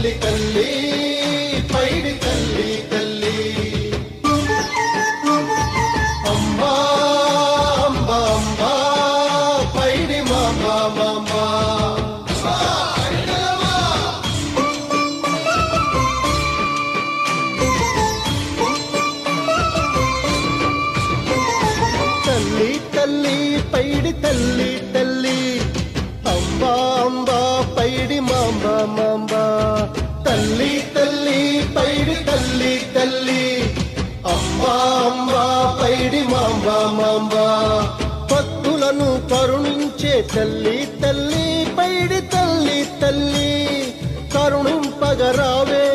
తల్లి తల్లి పైడి తల్లి తల్లి అంబా అంబా అంబా పైడి మామా మామా తల్లి తల్లి పైడి తల్లి తల్లి అంబా అంబా పైడి మాంబా మాంబా తల్లి తల్లి పైడి తల్లి తల్లి అంబా అంబా పైడి మాంబా మాంబా భక్తులను కరుణించే తల్లి తల్లి పైడి తల్లి తల్లి కరుణింపగరావే